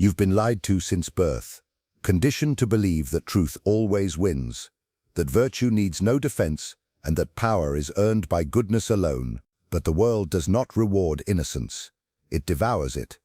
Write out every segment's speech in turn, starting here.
You've been lied to since birth, conditioned to believe that truth always wins, that virtue needs no defense, and that power is earned by goodness alone. But the world does not reward innocence. It devours it.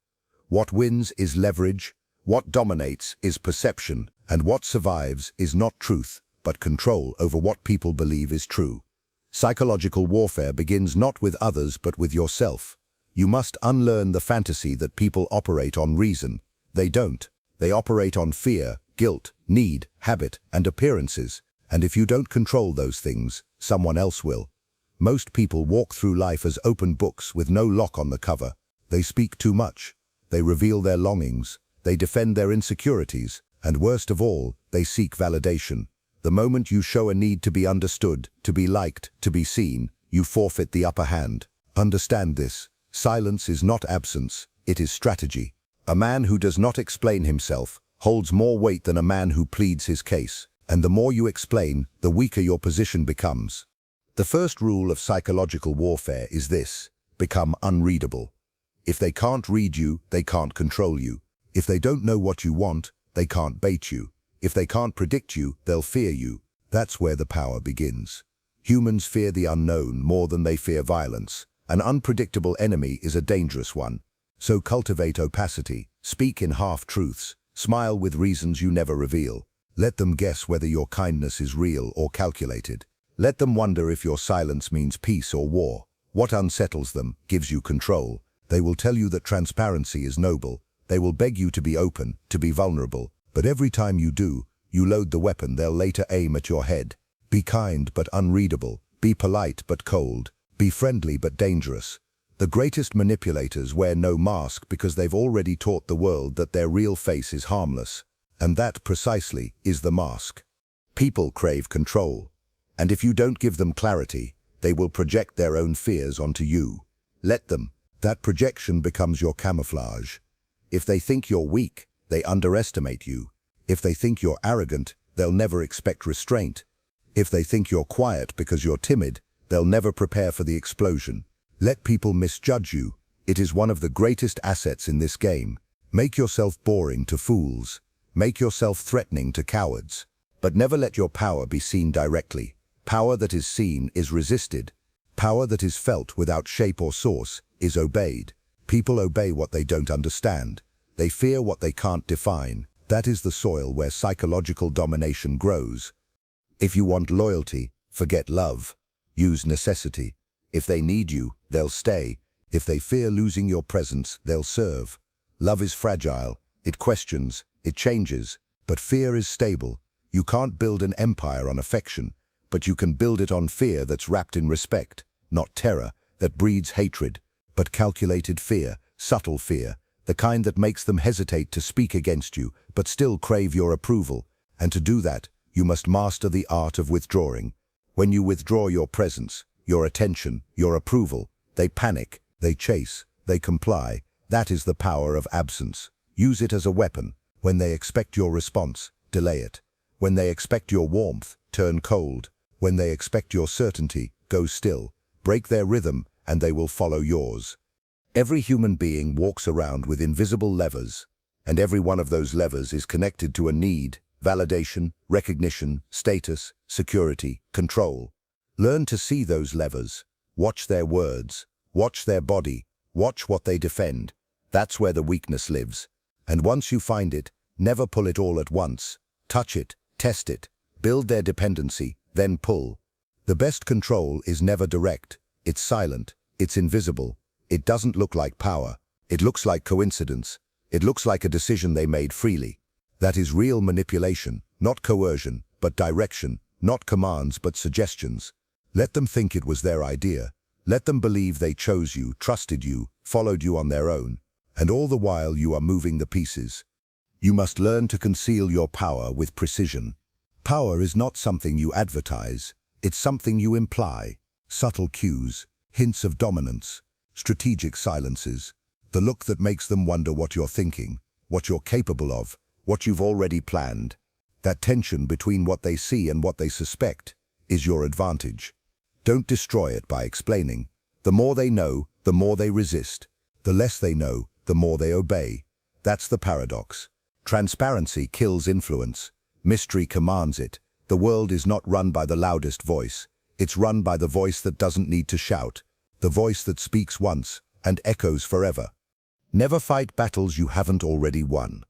What wins is leverage, what dominates is perception, and what survives is not truth, but control over what people believe is true. Psychological warfare begins not with others but with yourself. You must unlearn the fantasy that people operate on reason. They don't. They operate on fear, guilt, need, habit, and appearances. And if you don't control those things, someone else will. Most people walk through life as open books with no lock on the cover. They speak too much. They reveal their longings. They defend their insecurities. And worst of all, they seek validation. The moment you show a need to be understood, to be liked, to be seen, you forfeit the upper hand. Understand this. Silence is not absence. It is strategy. A man who does not explain himself holds more weight than a man who pleads his case. And the more you explain, the weaker your position becomes. The first rule of psychological warfare is this: become unreadable. If they can't read you, they can't control you. If they don't know what you want, they can't bait you. If they can't predict you, they'll fear you. That's where the power begins. Humans fear the unknown more than they fear violence. An unpredictable enemy is a dangerous one. So cultivate opacity, speak in half-truths, smile with reasons you never reveal. Let them guess whether your kindness is real or calculated. Let them wonder if your silence means peace or war. What unsettles them gives you control. They will tell you that transparency is noble. They will beg you to be open, to be vulnerable. But every time you do, you load the weapon they'll later aim at your head. Be kind but unreadable. Be polite but cold. Be friendly but dangerous. The greatest manipulators wear no mask because they've already taught the world that their real face is harmless. And that, precisely, is the mask. People crave control. And if you don't give them clarity, they will project their own fears onto you. Let them. That projection becomes your camouflage. If they think you're weak, they underestimate you. If they think you're arrogant, they'll never expect restraint. If they think you're quiet because you're timid, they'll never prepare for the explosion. Let people misjudge you. It is one of the greatest assets in this game. Make yourself boring to fools. Make yourself threatening to cowards. But never let your power be seen directly. Power that is seen is resisted. Power that is felt without shape or source is obeyed. People obey what they don't understand. They fear what they can't define. That is the soil where psychological domination grows. If you want loyalty, forget love. Use necessity. If they need you, they'll stay. If they fear losing your presence, they'll serve. Love is fragile. It questions. It changes. But fear is stable. You can't build an empire on affection, but you can build it on fear that's wrapped in respect, not terror, that breeds hatred, but calculated fear, subtle fear, the kind that makes them hesitate to speak against you, but still crave your approval. And to do that, you must master the art of withdrawing. When you withdraw your presence, your attention, your approval, they panic, they chase, they comply. That is the power of absence. Use it as a weapon. When they expect your response, delay it. When they expect your warmth, turn cold. When they expect your certainty, go still. Break their rhythm, and they will follow yours. Every human being walks around with invisible levers, and every one of those levers is connected to a need: validation, recognition, status, security, control. Learn to see those levers. Watch their words. Watch their body. Watch what they defend. That's where the weakness lives. And once you find it, never pull it all at once. Touch it, test it, build their dependency, then pull. The best control is never direct. It's silent. It's invisible. It doesn't look like power. It looks like coincidence. It looks like a decision they made freely. That is real manipulation, not coercion, but direction, not commands, but suggestions. Let them think it was their idea. Let them believe they chose you, trusted you, followed you on their own. And all the while you are moving the pieces. You must learn to conceal your power with precision. Power is not something you advertise. It's something you imply. Subtle cues, hints of dominance, strategic silences, the look that makes them wonder what you're thinking, what you're capable of, what you've already planned. That tension between what they see and what they suspect is your advantage. Don't destroy it by explaining. The more they know, the more they resist. The less they know, the more they obey. That's the paradox. Transparency kills influence. Mystery commands it. The world is not run by the loudest voice. It's run by the voice that doesn't need to shout. The voice that speaks once and echoes forever. Never fight battles you haven't already won.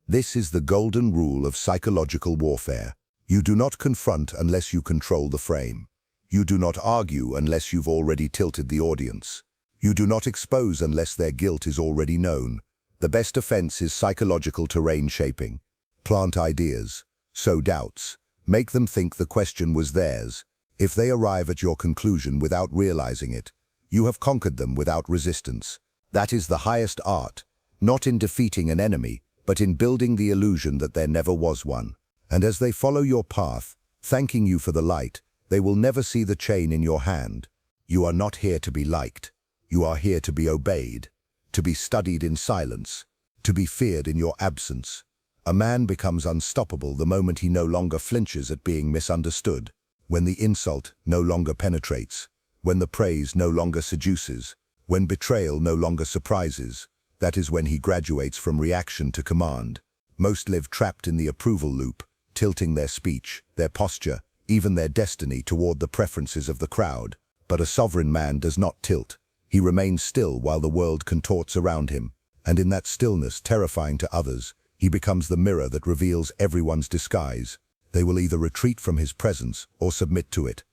This is the golden rule of psychological warfare. You do not confront unless you control the frame. You do not argue unless you've already tilted the audience. You do not expose unless their guilt is already known. The best offense is psychological terrain shaping. Plant ideas, sow doubts, make them think the question was theirs. If they arrive at your conclusion without realizing it, you have conquered them without resistance. That is the highest art, not in defeating an enemy, but in building the illusion that there never was one. And as they follow your path, thanking you for the light, they will never see the chain in your hand. You are not here to be liked. You are here to be obeyed, to be studied in silence, to be feared in your absence. A man becomes unstoppable the moment he no longer flinches at being misunderstood, when the insult no longer penetrates, when the praise no longer seduces, when betrayal no longer surprises. That is when he graduates from reaction to command. Most live trapped in the approval loop, tilting their speech, their posture, even their destiny toward the preferences of the crowd. But a sovereign man does not tilt. He remains still while the world contorts around him, and in that stillness, terrifying to others, he becomes the mirror that reveals everyone's disguise. They will either retreat from his presence or submit to it.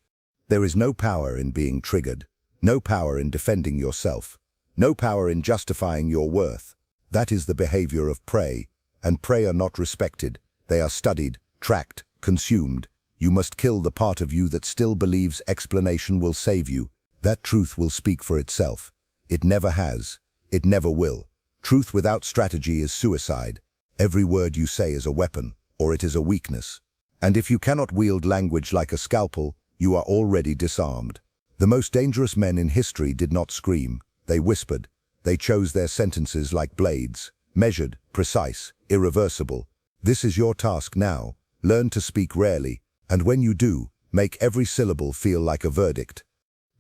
There is no power in being triggered, no power in defending yourself, no power in justifying your worth. That is the behavior of prey, and prey are not respected. They are studied, tracked, consumed. You must kill the part of you that still believes explanation will save you. That truth will speak for itself. It never has. It never will. Truth without strategy is suicide. Every word you say is a weapon, or it is a weakness. And if you cannot wield language like a scalpel, you are already disarmed. The most dangerous men in history did not scream. They whispered. They chose their sentences like blades, measured, precise, irreversible. This is your task now. Learn to speak rarely, and when you do, make every syllable feel like a verdict.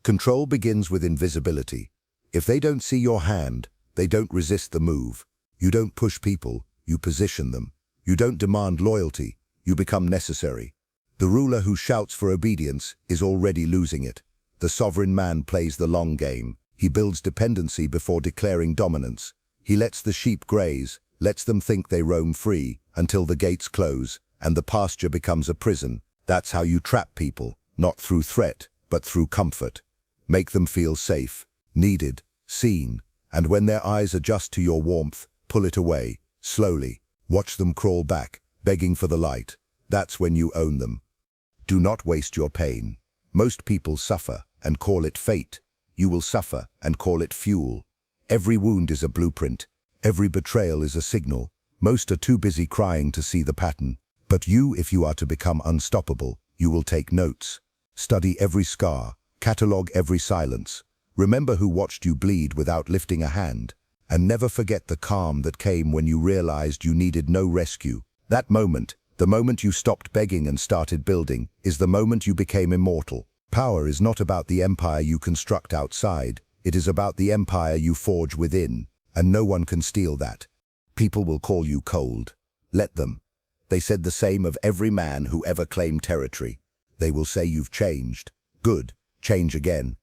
Control begins with invisibility. If they don't see your hand, they don't resist the move. You don't push people, you position them. You don't demand loyalty, you become necessary. The ruler who shouts for obedience is already losing it. The sovereign man plays the long game. He builds dependency before declaring dominance. He lets the sheep graze, lets them think they roam free, until the gates close, and the pasture becomes a prison. That's how you trap people, not through threat, but through comfort. Make them feel safe, needed, seen, and when their eyes adjust to your warmth, pull it away, slowly. Watch them crawl back, begging for the light. That's when you own them. Do not waste your pain. Most people suffer and call it fate. You will suffer and call it fuel. Every wound is a blueprint. Every betrayal is a signal. Most are too busy crying to see the pattern. But you, if you are to become unstoppable, you will take notes. Study every scar. Catalogue every silence. Remember who watched you bleed without lifting a hand. And never forget the calm that came when you realized you needed no rescue. That moment, the moment you stopped begging and started building, is the moment you became immortal. Power is not about the empire you construct outside. It is about the empire you forge within. And no one can steal that. People will call you cold. Let them. They said the same of every man who ever claimed territory. They will say you've changed. Good. Change again.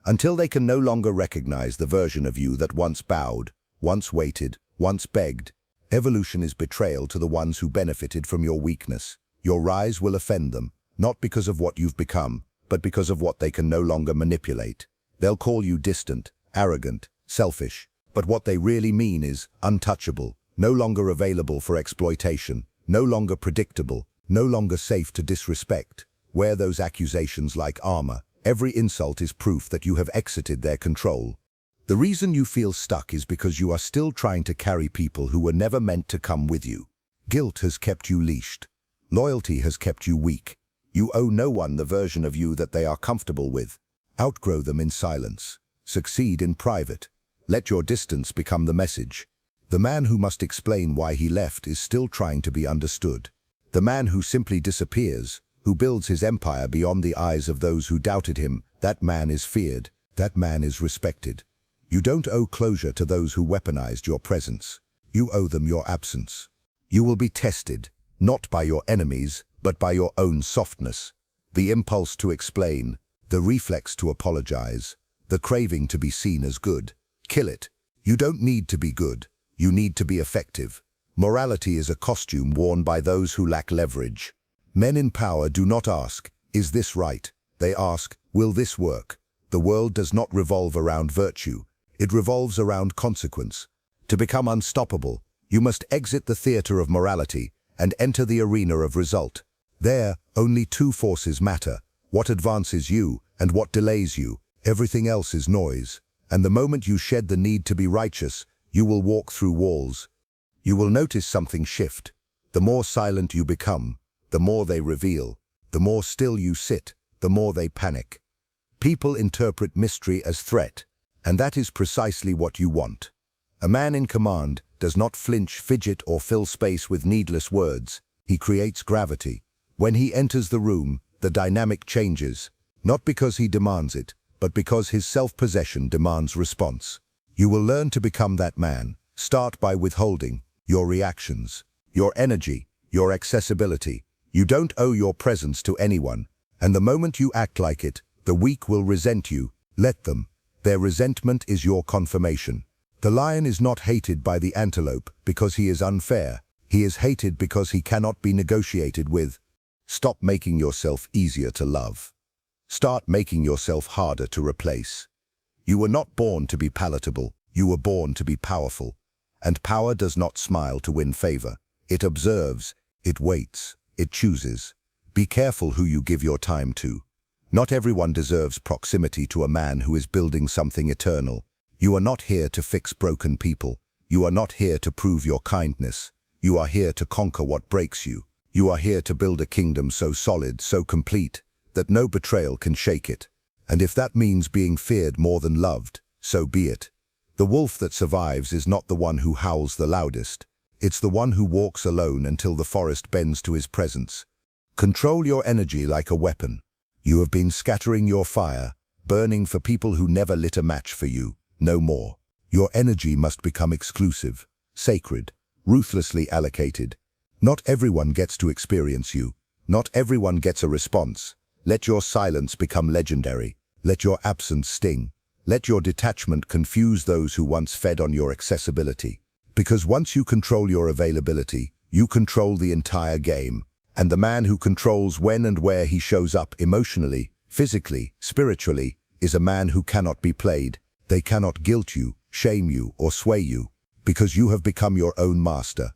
Until they can no longer recognize the version of you that once bowed, once waited, once begged. Evolution is betrayal to the ones who benefited from your weakness. Your rise will offend them, not because of what you've become, but because of what they can no longer manipulate. They'll call you distant, arrogant, selfish, but what they really mean is untouchable, no longer available for exploitation, no longer predictable, no longer safe to disrespect. Wear those accusations like armor. Every insult is proof that you have exited their control. The reason you feel stuck is because you are still trying to carry people who were never meant to come with you. Guilt has kept you leashed. Loyalty has kept you weak. You owe no one the version of you that they are comfortable with. Outgrow them in silence. Succeed in private. Let your distance become the message. The man who must explain why he left is still trying to be understood. The man who simply disappears, who builds his empire beyond the eyes of those who doubted him, that man is feared, that man is respected. You don't owe closure to those who weaponized your presence. You owe them your absence. You will be tested, not by your enemies, but by your own softness. The impulse to explain, the reflex to apologize, the craving to be seen as good. Kill it. You don't need to be good. You need to be effective. Morality is a costume worn by those who lack leverage. Men in power do not ask, "Is this right?" They ask, "Will this work?" The world does not revolve around virtue. It revolves around consequence. To become unstoppable, you must exit the theater of morality and enter the arena of result. There, only two forces matter: what advances you and what delays you. Everything else is noise. And the moment you shed the need to be righteous, you will walk through walls. You will notice something shift. The more silent you become, the more they reveal. The more still you sit, the more they panic. People interpret mystery as threat, and that is precisely what you want. A man in command does not flinch, fidget, or fill space with needless words. He creates gravity. When he enters the room, the dynamic changes, not because he demands it, but because his self-possession demands response. You will learn to become that man. Start by withholding your reactions, your energy, your accessibility. You don't owe your presence to anyone, and the moment you act like it, the weak will resent you. Let them. Their resentment is your confirmation. The lion is not hated by the antelope because he is unfair. He is hated because he cannot be negotiated with. Stop making yourself easier to love. Start making yourself harder to replace. You were not born to be palatable. You were born to be powerful. And power does not smile to win favor. It observes, it waits, it chooses. Be careful who you give your time to. Not everyone deserves proximity to a man who is building something eternal. You are not here to fix broken people. You are not here to prove your kindness. You are here to conquer what breaks you. You are here to build a kingdom so solid, so complete, that no betrayal can shake it. And if that means being feared more than loved, so be it. The wolf that survives is not the one who howls the loudest. It's the one who walks alone until the forest bends to his presence. Control your energy like a weapon. You have been scattering your fire, burning for people who never lit a match for you. No more. Your energy must become exclusive, sacred, ruthlessly allocated. Not everyone gets to experience you. Not everyone gets a response. Let your silence become legendary. Let your absence sting. Let your detachment confuse those who once fed on your accessibility. Because once you control your availability, you control the entire game. And the man who controls when and where he shows up emotionally, physically, spiritually, is a man who cannot be played. They cannot guilt you, shame you, or sway you, because you have become your own master.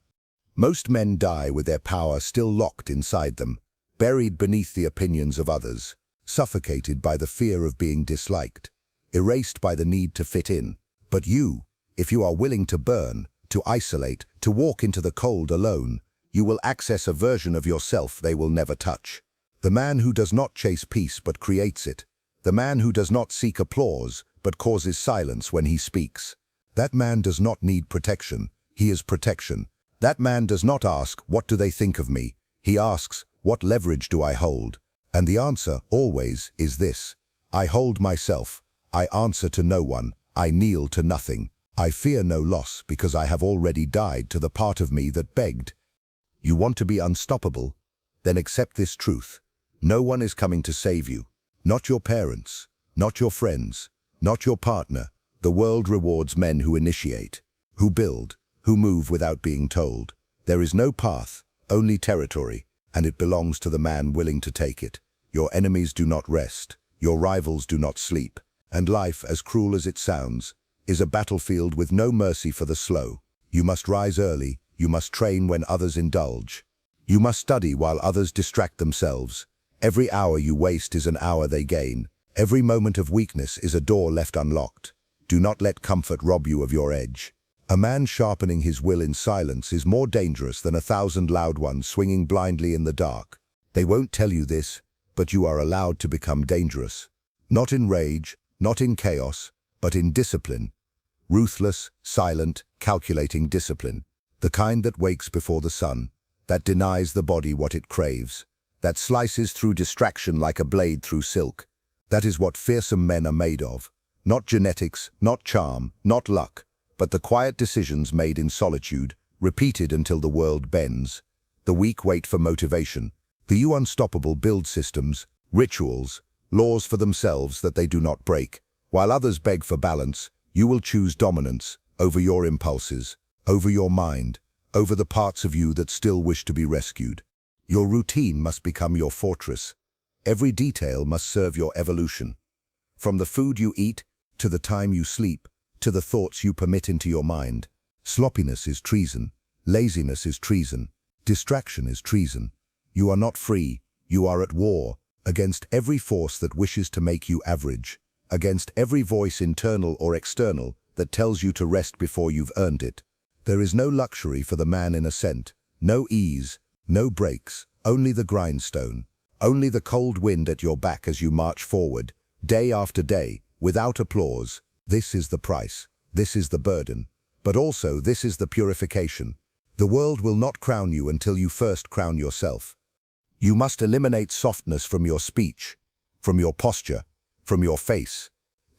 Most men die with their power still locked inside them, buried beneath the opinions of others, suffocated by the fear of being disliked, erased by the need to fit in. But you, if you are willing to burn, to isolate, to walk into the cold alone, you will access a version of yourself they will never touch. The man who does not chase peace but creates it. The man who does not seek applause but causes silence when he speaks. That man does not need protection. He is protection. That man does not ask, "What do they think of me?" He asks, "What leverage do I hold?" And the answer, always, is this: I hold myself. I answer to no one. I kneel to nothing. I fear no loss because I have already died to the part of me that begged. You want to be unstoppable? Then accept this truth. No one is coming to save you. Not your parents, not your friends, not your partner. The world rewards men who initiate, who build, who move without being told. There is no path, only territory, and it belongs to the man willing to take it. Your enemies do not rest, your rivals do not sleep, and life, as cruel as it sounds, is a battlefield with no mercy for the slow. You must rise early, you must train when others indulge. You must study while others distract themselves. Every hour you waste is an hour they gain. Every moment of weakness is a door left unlocked. Do not let comfort rob you of your edge. A man sharpening his will in silence is more dangerous than 1,000 loud ones swinging blindly in the dark. They won't tell you this, but you are allowed to become dangerous. Not in rage, not in chaos, but in discipline. Ruthless, silent, calculating discipline. The kind that wakes before the sun, that denies the body what it craves, that slices through distraction like a blade through silk. That is what fearsome men are made of. Not genetics, not charm, not luck, but the quiet decisions made in solitude, repeated until the world bends. The weak wait for motivation. The unstoppable build systems, rituals, laws for themselves that they do not break. While others beg for balance, you will choose dominance over your impulses, over your mind, over the parts of you that still wish to be rescued. Your routine must become your fortress. Every detail must serve your evolution. From the food you eat, to the time you sleep, to the thoughts you permit into your mind. Sloppiness is treason. Laziness is treason. Distraction is treason. You are not free. You are at war, against every force that wishes to make you average, against every voice internal or external that tells you to rest before you've earned it. There is no luxury for the man in ascent, no ease, no breaks, only the grindstone, only the cold wind at your back as you march forward, day after day, without applause. This is the price, this is the burden, but also this is the purification. The world will not crown you until you first crown yourself. You must eliminate softness from your speech, from your posture, from your face.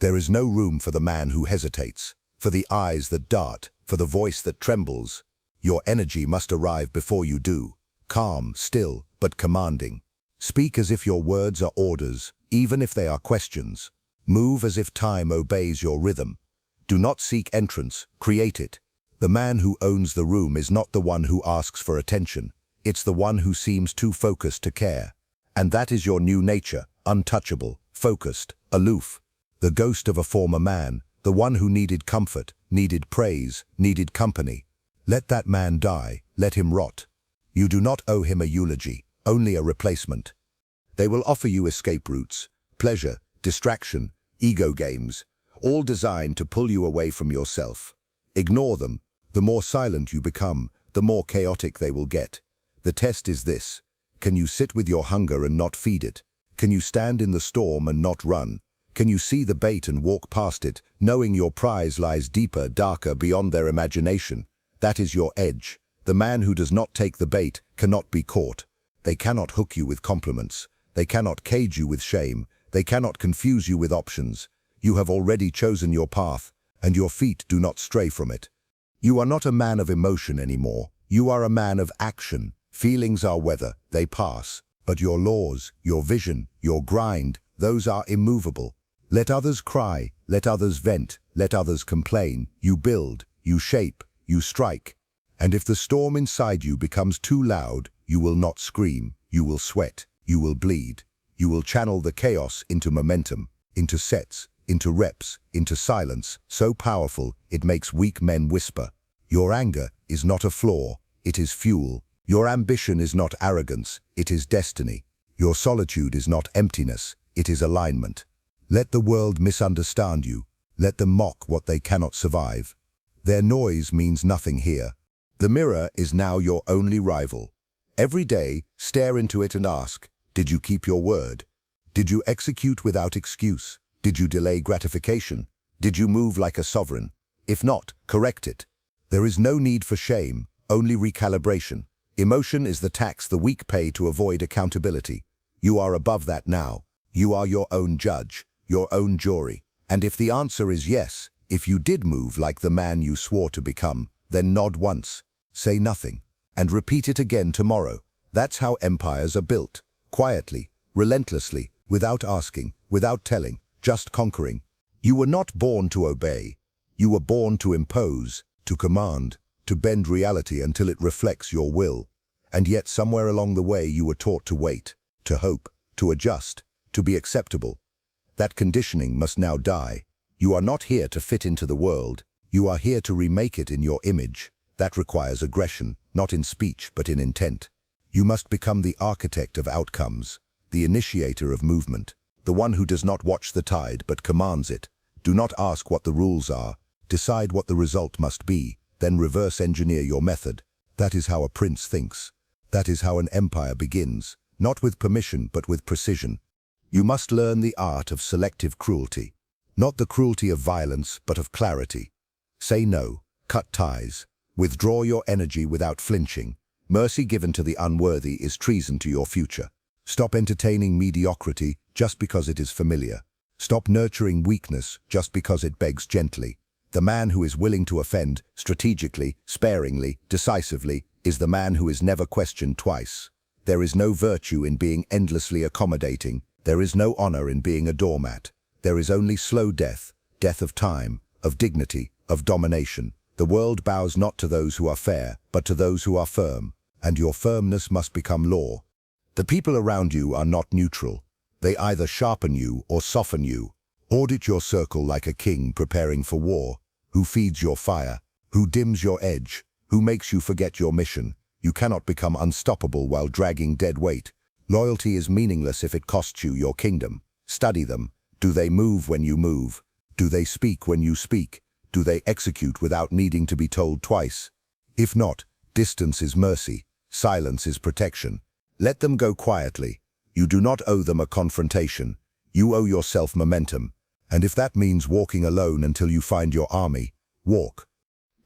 There is no room for the man who hesitates, for the eyes that dart, for the voice that trembles. Your energy must arrive before you do, calm, still, but commanding. Speak as if your words are orders, even if they are questions. Move as if time obeys your rhythm. Do not seek entrance, create it. The man who owns the room is not the one who asks for attention. It's the one who seems too focused to care. And that is your new nature, untouchable, focused, aloof. The ghost of a former man, the one who needed comfort, needed praise, needed company. Let that man die, let him rot. You do not owe him a eulogy, only a replacement. They will offer you escape routes, pleasure, distraction, ego games, all designed to pull you away from yourself. Ignore them. The more silent you become, the more chaotic they will get. The test is this: can you sit with your hunger and not feed it? Can you stand in the storm and not run? Can you see the bait and walk past it, knowing your prize lies deeper, darker, beyond their imagination? That is your edge. The man who does not take the bait cannot be caught. They cannot hook you with compliments. They cannot cage you with shame. They cannot confuse you with options. You have already chosen your path, and your feet do not stray from it. You are not a man of emotion anymore. You are a man of action. Feelings are weather, they pass. But your laws, your vision, your grind, those are immovable. Let others cry, let others vent, let others complain. You build, you shape, you strike. And if the storm inside you becomes too loud, you will not scream, you will sweat, you will bleed. You will channel the chaos into momentum, into sets, into reps, into silence, so powerful it makes weak men whisper. Your anger is not a flaw, it is fuel. Your ambition is not arrogance, it is destiny. Your solitude is not emptiness, it is alignment. Let the world misunderstand you. Let them mock what they cannot survive. Their noise means nothing here. The mirror is now your only rival. Every day, stare into it and ask, did you keep your word? Did you execute without excuse? Did you delay gratification? Did you move like a sovereign? If not, correct it. There is no need for shame, only recalibration. Emotion is the tax the weak pay to avoid accountability. You are above that now. You are your own judge, your own jury. And if the answer is yes, if you did move like the man you swore to become, then nod once, say nothing, and repeat it again tomorrow. That's how empires are built. Quietly, relentlessly, without asking, without telling, just conquering. You were not born to obey. You were born to impose, to command, to bend reality until it reflects your will. And yet somewhere along the way you were taught to wait, to hope, to adjust, to be acceptable. That conditioning must now die. You are not here to fit into the world. You are here to remake it in your image. That requires aggression, not in speech but in intent. You must become the architect of outcomes, the initiator of movement, the one who does not watch the tide but commands it. Do not ask what the rules are. Decide what the result must be, then reverse engineer your method. That is how a prince thinks. That is how an empire begins, not with permission but with precision. You must learn the art of selective cruelty, not the cruelty of violence but of clarity. Say no, cut ties, withdraw your energy without flinching. Mercy given to the unworthy is treason to your future. Stop entertaining mediocrity just because it is familiar. Stop nurturing weakness just because it begs gently. The man who is willing to offend, strategically, sparingly, decisively, is the man who is never questioned twice. There is no virtue in being endlessly accommodating. There is no honor in being a doormat. There is only slow death, death of time, of dignity, of domination. The world bows not to those who are fair, but to those who are firm, and your firmness must become law. The people around you are not neutral. They either sharpen you or soften you. Audit your circle like a king preparing for war. Who feeds your fire? Who dims your edge? Who makes you forget your mission? You cannot become unstoppable while dragging dead weight. Loyalty is meaningless if it costs you your kingdom. Study them. Do they move when you move? Do they speak when you speak? Do they execute without needing to be told twice? If not, distance is mercy. Silence is protection. Let them go quietly. You do not owe them a confrontation. You owe yourself momentum. And if that means walking alone until you find your army, walk.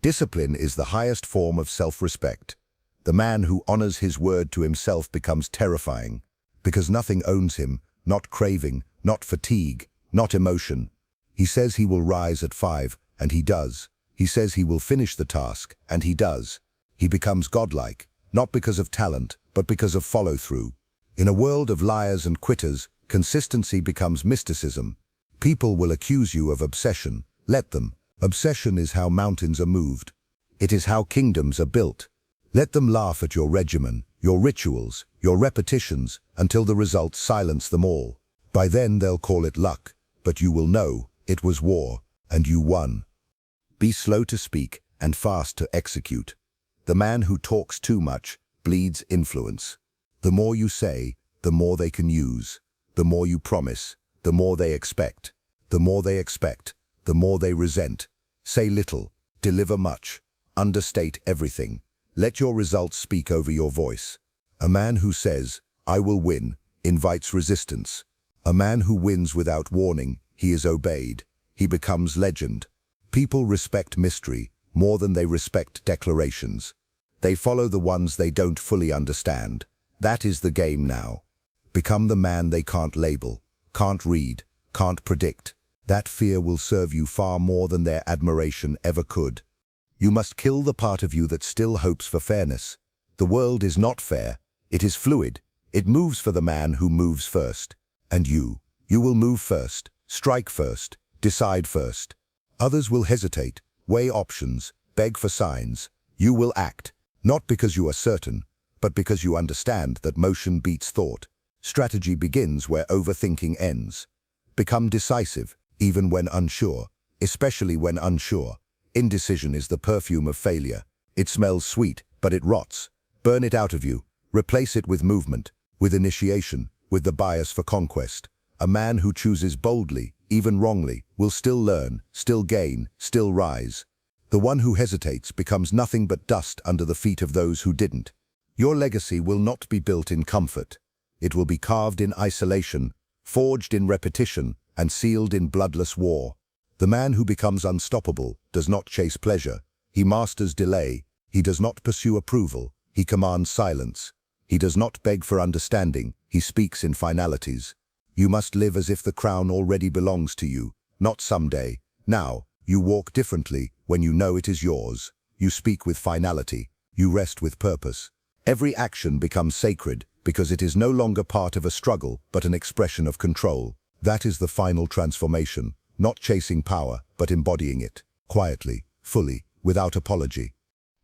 Discipline is the highest form of self-respect. The man who honors his word to himself becomes terrifying, because nothing owns him, not craving, not fatigue, not emotion. He says he will rise at 5, and he does. He says he will finish the task, and he does. He becomes godlike, not because of talent, but because of follow-through. In a world of liars and quitters, consistency becomes mysticism. People will accuse you of obsession. Let them. Obsession is how mountains are moved. It is how kingdoms are built. Let them laugh at your regimen, your rituals, your repetitions, until the results silence them all. By then they'll call it luck, but you will know it was war, and you won. Be slow to speak and fast to execute. The man who talks too much bleeds influence. The more you say, the more they can use. The more you promise, the more they expect. The more they expect, the more they resent. Say little, deliver much. Understate everything. Let your results speak over your voice. A man who says, "I will win," invites resistance. A man who wins without warning, he is obeyed. He becomes legend. People respect mystery more than they respect declarations. They follow the ones they don't fully understand. That is the game now. Become the man they can't label, can't read, can't predict. That fear will serve you far more than their admiration ever could. You must kill the part of you that still hopes for fairness. The world is not fair. It is fluid. It moves for the man who moves first. And you will move first, strike first, decide first. Others will hesitate, weigh options, beg for signs. You will act, not because you are certain, but because you understand that motion beats thought. Strategy begins where overthinking ends. Become decisive, even when unsure, especially when unsure. Indecision is the perfume of failure. It smells sweet, but it rots. Burn it out of you. Replace it with movement, with initiation, with the bias for conquest. A man who chooses boldly, even wrongly, will still learn, still gain, still rise. The one who hesitates becomes nothing but dust under the feet of those who didn't. Your legacy will not be built in comfort. It will be carved in isolation, forged in repetition, and sealed in bloodless war. The man who becomes unstoppable does not chase pleasure. He masters delay. He does not pursue approval. He commands silence. He does not beg for understanding. He speaks in finalities. You must live as if the crown already belongs to you, not someday. Now, you walk differently when you know it is yours. You speak with finality. You rest with purpose. Every action becomes sacred because it is no longer part of a struggle but an expression of control. That is the final transformation. Not chasing power, but embodying it, quietly, fully, without apology.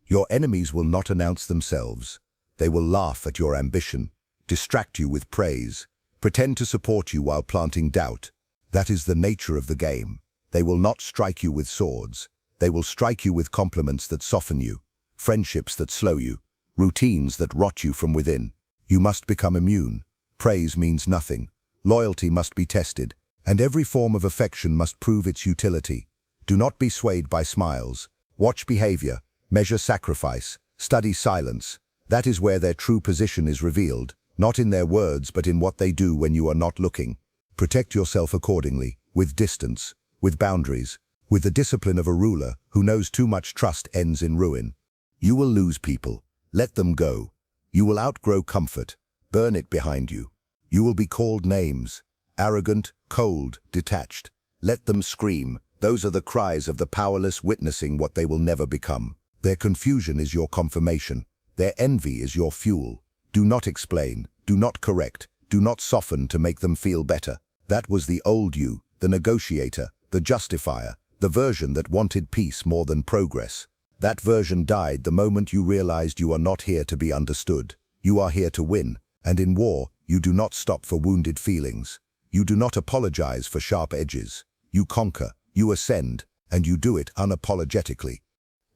Your enemies will not announce themselves. They will laugh at your ambition, distract you with praise, pretend to support you while planting doubt. That is the nature of the game. They will not strike you with swords. They will strike you with compliments that soften you, friendships that slow you, routines that rot you from within. You must become immune. Praise means nothing. Loyalty must be tested. And every form of affection must prove its utility. Do not be swayed by smiles. Watch behavior, measure sacrifice, study silence. That is where their true position is revealed, not in their words but in what they do when you are not looking. Protect yourself accordingly, with distance, with boundaries, with the discipline of a ruler who knows too much trust ends in ruin. You will lose people. Let them go. You will outgrow comfort. Burn it behind you. You will be called names. Arrogant, cold, detached. Let them scream. Those are the cries of the powerless witnessing what they will never become. Their confusion is your confirmation. Their envy is your fuel. Do not explain, do not correct, do not soften to make them feel better. That was the old you, the negotiator, the justifier, the version that wanted peace more than progress. That version died the moment you realized you are not here to be understood. You are here to win, and in war, you do not stop for wounded feelings. You do not apologize for sharp edges. You conquer, you ascend, and you do it unapologetically.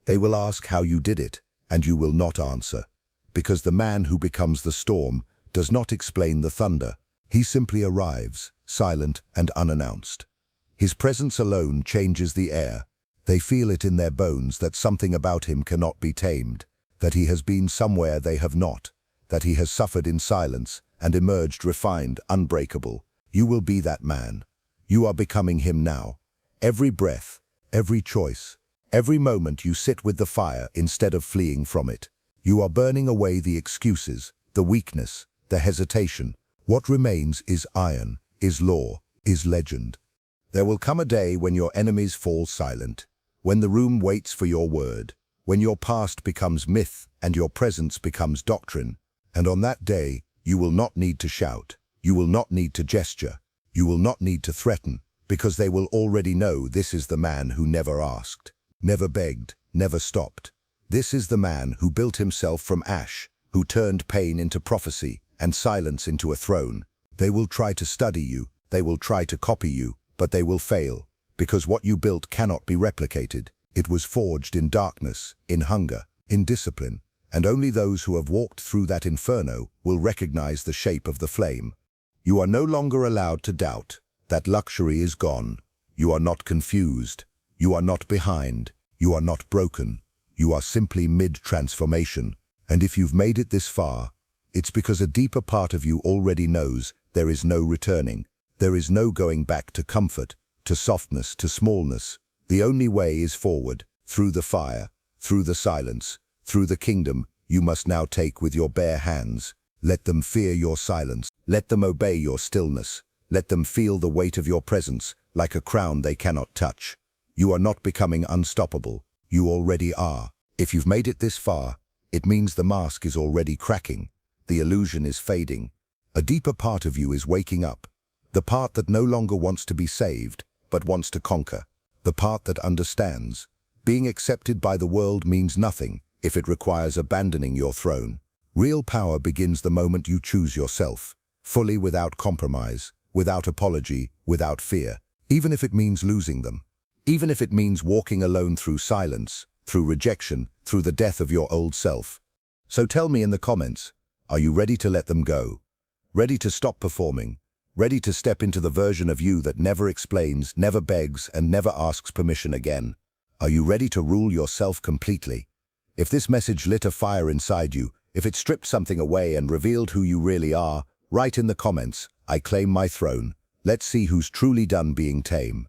They will ask how you did it, and you will not answer. Because the man who becomes the storm does not explain the thunder. He simply arrives, silent and unannounced. His presence alone changes the air. They feel it in their bones that something about him cannot be tamed, that he has been somewhere they have not, that he has suffered in silence and emerged refined, unbreakable. You will be that man. You are becoming him now. Every breath, every choice, every moment you sit with the fire instead of fleeing from it. You are burning away the excuses, the weakness, the hesitation. What remains is iron, is law, is legend. There will come a day when your enemies fall silent, when the room waits for your word, when your past becomes myth and your presence becomes doctrine. And on that day, you will not need to shout, you will not need to gesture, you will not need to threaten, because they will already know this is the man who never asked, never begged, never stopped. This is the man who built himself from ash, who turned pain into prophecy and silence into a throne. They will try to study you, they will try to copy you, but they will fail, because what you built cannot be replicated. It was forged in darkness, in hunger, in discipline, and only those who have walked through that inferno will recognize the shape of the flame. You are no longer allowed to doubt. That luxury is gone. You are not confused. You are not behind. You are not broken. You are simply mid-transformation. And if you've made it this far, it's because a deeper part of you already knows there is no returning. There is no going back to comfort, to softness, to smallness. The only way is forward, through the fire, through the silence, through the kingdom you must now take with your bare hands. Let them fear your silence. Let them obey your stillness. Let them feel the weight of your presence, like a crown they cannot touch. You are not becoming unstoppable. You already are. If you've made it this far, it means the mask is already cracking. The illusion is fading. A deeper part of you is waking up. The part that no longer wants to be saved, but wants to conquer. The part that understands. Being accepted by the world means nothing if it requires abandoning your throne. Real power begins the moment you choose yourself, fully without compromise, without apology, without fear, even if it means losing them. Even if it means walking alone through silence, through rejection, through the death of your old self. So tell me in the comments, are you ready to let them go? Ready to stop performing? Ready to step into the version of you that never explains, never begs, and never asks permission again? Are you ready to rule yourself completely? If this message lit a fire inside you, if it stripped something away and revealed who you really are, write in the comments, I claim my throne. Let's see who's truly done being tame.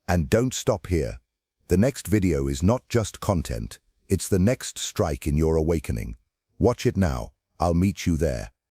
And don't stop here. The next video is not just content, it's the next strike in your awakening. Watch it now. I'll meet you there.